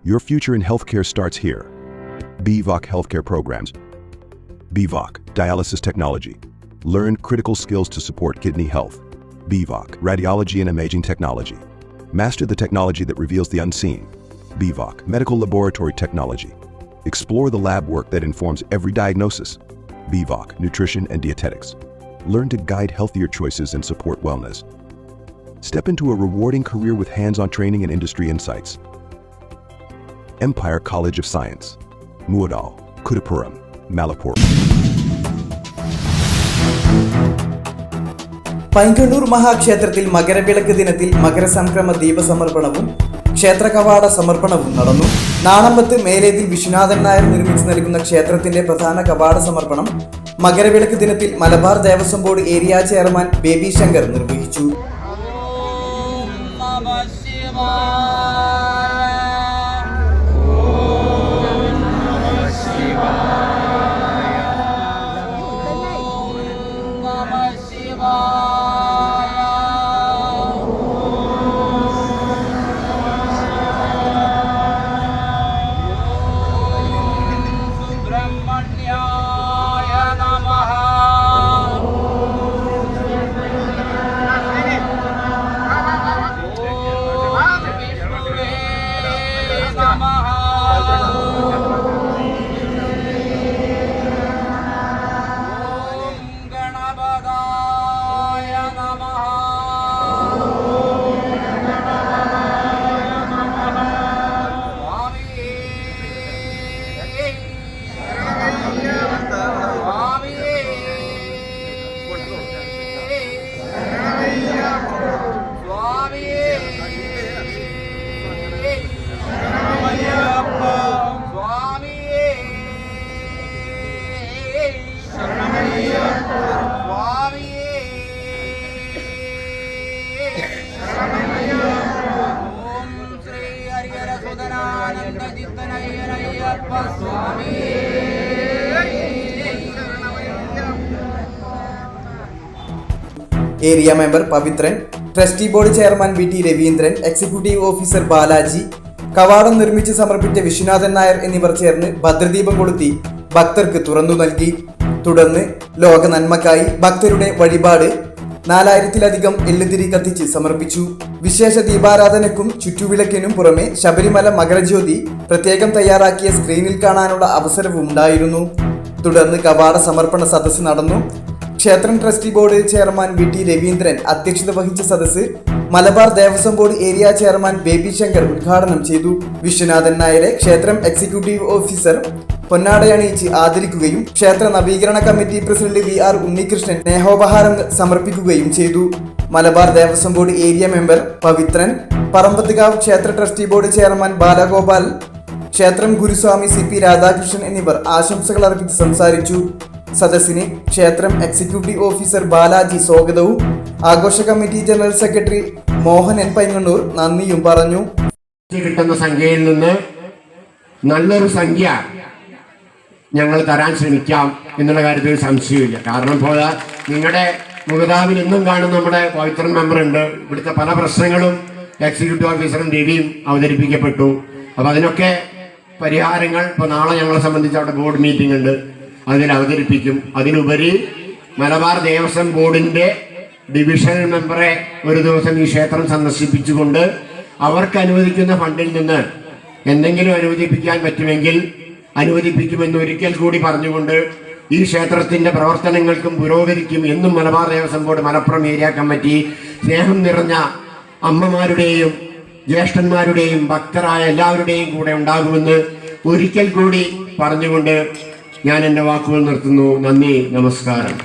Your future in healthcare starts here. BVOC Healthcare Programs. BVOC, Dialysis Technology. Learn critical skills to support kidney health. BVOC, Radiology and Imaging Technology. Master the technology that reveals the unseen. BVOC, Medical Laboratory Technology. Explore the lab work that informs every diagnosis. BVOC, Nutrition and Dietetics. Learn to guide healthier choices and support wellness. Step into a rewarding career with hands-on training and industry insights. Empire College of Science. Muadal, Kudapuram, Malapur. Painkannur മഹാക്ഷേത്രത്തിൽ Makaravilakku ദിനത്തിൽ മകരസംക്രമ ദീപസമർപ്പണവും ക്ഷേത്ര കവാട സമർപ്പണവും നടന്നു. നാണമ്പത്ത് മേലേതിൽ വിശ്വനാഥൻ നായർ നിർമ്മിച്ചു നൽകുന്ന ക്ഷേത്രത്തിന്റെ പ്രധാന കവാട സമർപ്പണം മകരവിളക്ക് ദിനത്തിൽ Malabar Devaswom board area chairman Baby Shankar നിർവഹിച്ചു. Area member Pavithran, trustee board chairman V T Raveendran, executive officer Balaji, കവാടം നിർമ്മിച്ച് സമർപ്പിച്ച വിശ്വനാഥൻ നായർ എന്നിവർ ചേർന്ന് ഭദ്രദീപം കൊളുത്തി ഭക്തർക്ക് തുറന്നു നൽകി. തുടർന്ന് ലോക നന്മക്കായി ഭക്തരുടെ വഴിപാട് 4000-ലധികം എള്ളുതിരി കത്തിച്ച് സമർപ്പിച്ചു. വിശേഷ ദീപാരാധനയ്ക്കും ചുറ്റുവിളക്കിനും പുറമെ ശബരിമല മകരജ്യോതി പ്രത്യേകം തയ്യാറാക്കിയ സ്ക്രീനിൽ കാണാനുള്ള അവസരവും ഉണ്ടായിരുന്നു. തുടർന്ന് കവാട സമർപ്പണ സദസ്സ് നടന്നു. ക്ഷേത്രം trustee board chairman V T Raveendran അധ്യക്ഷത വഹിച്ച സദസ്സ് Malabar Devaswom board area chairman Baby Shankar ഉദ്ഘാടനം ചെയ്തു. വിശ്വനാഥൻ നായരെ ക്ഷേത്രം എക്സിക്യൂട്ടീവ് ഓഫീസർ പൊന്നാടയണിയിച്ച് ആദരിക്കുകയും ക്ഷേത്ര നവീകരണ committee president V R Unnikrishnan സ്നേഹോപഹാരം സമർപ്പിക്കുകയും ചെയ്തു. Malabar Devaswom board area member Pavithran, Parambathukavu ക്ഷേത്ര ട്രസ്റ്റി ബോർഡ് ചെയർമാൻ ബാലഗോപാൽ, ക്ഷേത്രം ഗുരുസ്വാമി CP രാധാകൃഷ്ണൻ എന്നിവർ ആശംസകൾ അർപ്പിച്ച് സംസാരിച്ചു. സദസ്സിന് ക്ഷേത്രം എക്സിക്യൂട്ടീവ് ഓഫീസർ ബാലാജി സ്വാഗതവും ആഘോഷ committee general secretary Mohan N. Painganoor നന്ദിയും പറഞ്ഞു. കിട്ടുന്ന സംഖ്യയിൽ നിന്ന് നല്ലൊരു സംഖ്യ ഞങ്ങൾ തരാൻ ശ്രമിക്കാം എന്നുള്ള കാര്യത്തിൽ സംശയമില്ല. കാരണം ഇപ്പോൾ നിങ്ങളുടെ മുഖതാവിൽ ഇന്നും കാണുന്ന നമ്മുടെ പവിത്രൻ മെമ്പർ ഉണ്ട്. ഇവിടുത്തെ പല പ്രശ്നങ്ങളും എക്സിക്യൂട്ടീവ് ഓഫീസറും രവിയും അവതരിപ്പിക്കപ്പെട്ടു. അപ്പോൾ അതിനൊക്കെ പരിഹാരങ്ങൾ ഇപ്പോൾ നാളെ ഞങ്ങളെ സംബന്ധിച്ച് അവിടെ ബോർഡ് മീറ്റിംഗ് ഉണ്ട്, അതിൽ അവതരിപ്പിക്കും. അതിനുപരി മലബാർ ദേവസ്വം ബോർഡിൻ്റെ ഡിവിഷൻ മെമ്പറെ ഒരു ദിവസം ഈ ക്ഷേത്രം സന്ദർശിപ്പിച്ചുകൊണ്ട് അവർക്ക് അനുവദിക്കുന്ന ഫണ്ടിൽ നിന്ന് എന്തെങ്കിലും അനുവദിപ്പിക്കാൻ പറ്റുമെങ്കിൽ അനുവദിപ്പിക്കുമെന്ന് ഒരിക്കൽ കൂടി പറഞ്ഞുകൊണ്ട് ഈ ക്ഷേത്രത്തിൻ്റെ പ്രവർത്തനങ്ങൾക്കും പുരോഗതിക്കും എന്നും Malabar Devaswom board Malappuram area committee സ്നേഹം നിറഞ്ഞ അമ്മമാരുടെയും ജ്യേഷ്ഠന്മാരുടെയും ഭക്തരായ എല്ലാവരുടെയും കൂടെ ഉണ്ടാകുമെന്ന് ഒരിക്കൽ കൂടി പറഞ്ഞുകൊണ്ട് ഞാൻ എൻ്റെ വാക്കുകൾ നിർത്തുന്നു. നന്ദി, നമസ്കാരം.